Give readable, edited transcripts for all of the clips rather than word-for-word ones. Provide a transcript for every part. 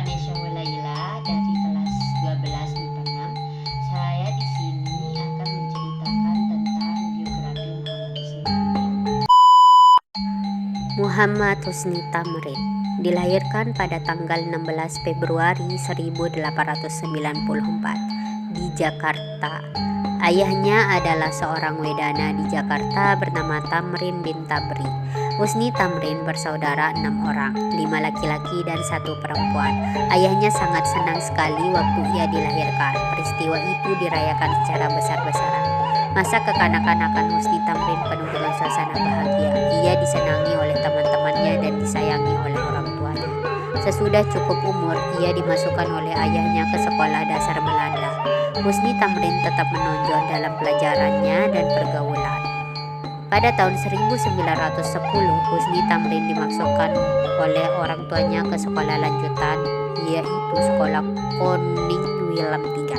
Nesya Walaila dari kelas 12 MIPA 6. Saya di sini akan menceritakan tentang biografi Muhammad Husni Tamrin. Dilahirkan pada tanggal 16 Februari 1894 di Jakarta. Ayahnya adalah seorang wedana di Jakarta bernama Tamrin bin Tabri. Husni Tamrin bersaudara 6 orang, 5 laki-laki dan 1 perempuan. Ayahnya sangat senang sekali waktu ia dilahirkan. Peristiwa itu dirayakan secara besar-besaran. Masa kekanak-kanakan Husni Tamrin penuh dengan suasana bahagia. Ia disenangi oleh teman-temannya dan disayangi oleh orang tuanya. Sesudah cukup umur, ia dimasukkan oleh ayahnya ke sekolah dasar Belanda. Husni Tamrin tetap menonjol dalam pelajarannya dan pergaulan. Pada tahun 1910, Husni Tamrin dimasukkan oleh orang tuanya ke sekolah lanjutan, yaitu Sekolah Koning Wilhelm III.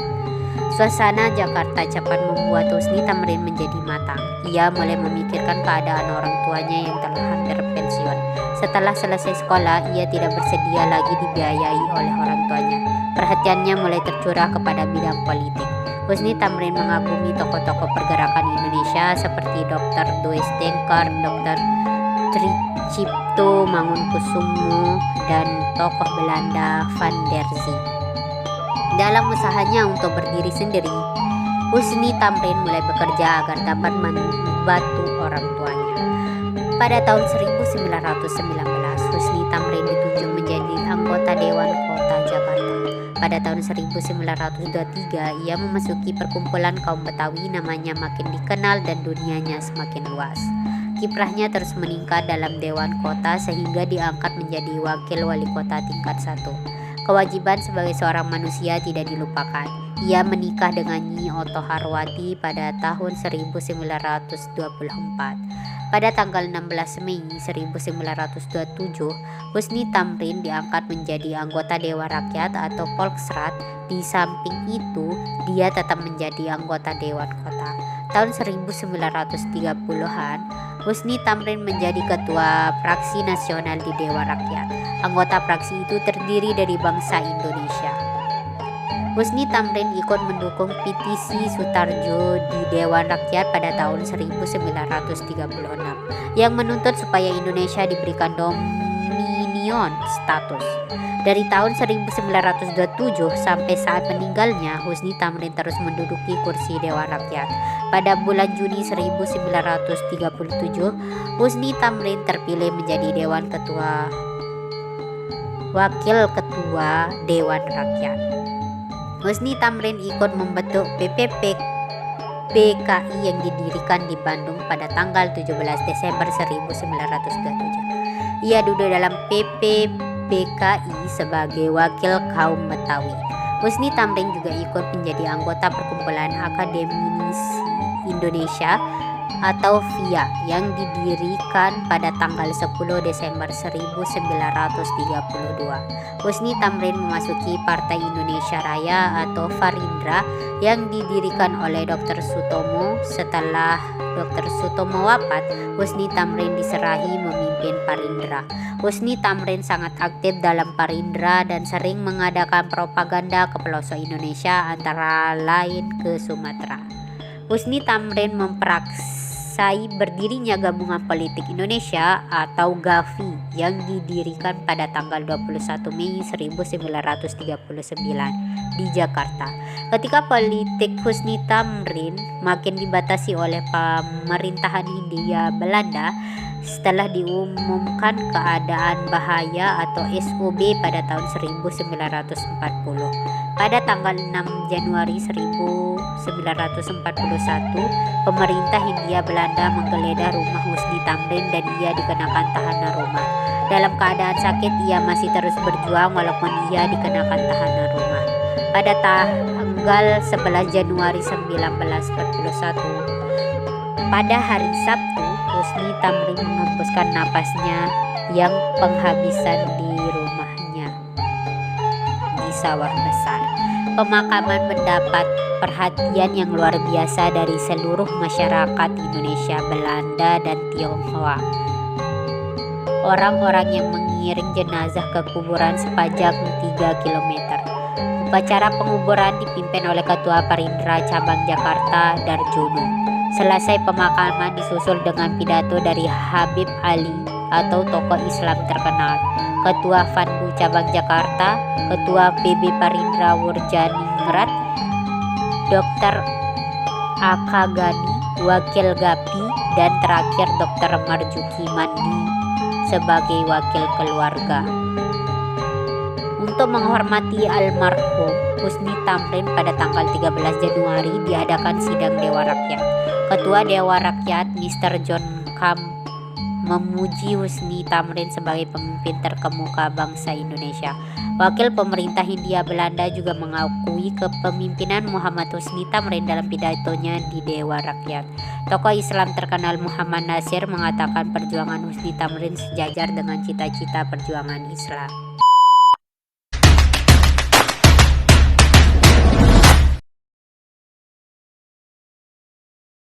Suasana Jakarta cepat membuat Husni Tamrin menjadi matang. Ia mulai memikirkan keadaan orang tuanya yang telah hampir pensiun. Setelah selesai sekolah, ia tidak bersedia lagi dibiayai oleh orang tuanya. Perhatiannya mulai tercurah kepada bidang politik. Husni Tamrin mengagumi tokoh-tokoh pergerakan Indonesia seperti Dr. Does Dankar, Dr. Tricipto Mangunkusumo, dan tokoh Belanda Van der Zee. Dalam usahanya untuk berdiri sendiri, Husni Tamrin mulai bekerja agar dapat membantu orang tuanya. Pada tahun 1919, Husni Tamrin ditunjuk menjadi anggota Dewan Kota Jakarta. Pada tahun 1923, ia memasuki perkumpulan kaum Betawi, namanya makin dikenal dan dunianya semakin luas. Kiprahnya terus meningkat dalam Dewan Kota sehingga diangkat menjadi wakil wali kota tingkat 1. Kewajiban sebagai seorang manusia tidak dilupakan. Ia menikah dengan Nyi Oto Harwati pada tahun 1924. Pada tanggal 16 Mei 1927, Husni Tamrin diangkat menjadi anggota Dewan Rakyat atau Volksrat. Di samping itu, dia tetap menjadi anggota Dewan Kota. Tahun 1930-an, Husni Tamrin menjadi ketua fraksi nasional di Dewan Rakyat. Anggota fraksi itu terdiri dari bangsa Indonesia. Husni Tamrin ikut mendukung petisi Sutarjo di Dewan Rakyat pada tahun 1936 yang menuntut supaya Indonesia diberikan dominion status. Dari tahun 1927 sampai saat meninggalnya, Husni Tamrin terus menduduki kursi Dewan Rakyat. Pada bulan Juni 1937, Husni Tamrin terpilih menjadi Wakil Ketua Dewan Rakyat. Husni Tamrin ikut membentuk PKI yang didirikan di Bandung pada tanggal 17 Desember 1927. Ia duduk dalam PKI sebagai wakil kaum Betawi. Husni Tamrin juga ikut menjadi anggota Perkumpulan Akademis Indonesia atau VIA yang didirikan pada tanggal 10 Desember 1932. Husni Tamrin memasuki Partai Indonesia Raya atau Farindra yang didirikan oleh Dr. Sutomo. Setelah Dr. Sutomo wafat, Husni Tamrin diserahi memimpin Parindra. Husni Tamrin sangat aktif dalam Parindra dan sering mengadakan propaganda ke pelosok Indonesia, antara lain ke Sumatera. Husni Tamrin mempraksai berdirinya Gabungan Politik Indonesia atau GAVI yang didirikan pada tanggal 21 Mei 1939 di Jakarta. Ketika politik Husni Tamrin makin dibatasi oleh pemerintahan Hindia Belanda setelah diumumkan keadaan bahaya atau SOB pada tahun 1940. Pada tanggal 6 Januari 1941, pemerintah Hindia Belanda menggeledah rumah Husni Tamrin dan ia dikenakan tahanan rumah. Dalam keadaan sakit, ia masih terus berjuang walaupun ia dikenakan tahanan rumah. Pada tanggal 11 Januari 1941, pada hari Sabtu, Husni Tamrin menghembuskan napasnya yang penghabisan di rumahnya di Sawah Besar. Pemakaman mendapat perhatian yang luar biasa dari seluruh masyarakat Indonesia, Belanda, dan Tionghoa. orang-orang yang mengiring jenazah ke kuburan sepanjang 3 km. Upacara penguburan dipimpin oleh Ketua Parindra Cabang Jakarta Darjono. Selesai pemakaman disusul dengan pidato dari Habib Ali atau tokoh Islam terkenal, Ketua Fandu Cabang Jakarta, Ketua PB Parindra Wurjaningrat, Dr. Akagani, Wakil Gapi, dan terakhir Dr. Marjuki Mandi sebagai wakil keluarga. Untuk menghormati almarhum Husni Tamrin pada tanggal 13 Januari diadakan sidang Dewa Rakyat. Ketua Dewa Rakyat Mr. John Kam memuji Husni Tamrin sebagai pemimpin terkemuka bangsa Indonesia. Wakil pemerintah Hindia Belanda juga mengakui kepemimpinan Muhammad Husni Tamrin dalam pidatonya di Dewa Rakyat. Tokoh Islam terkenal Muhammad Nasir mengatakan perjuangan Husni Tamrin sejajar dengan cita-cita perjuangan Islam.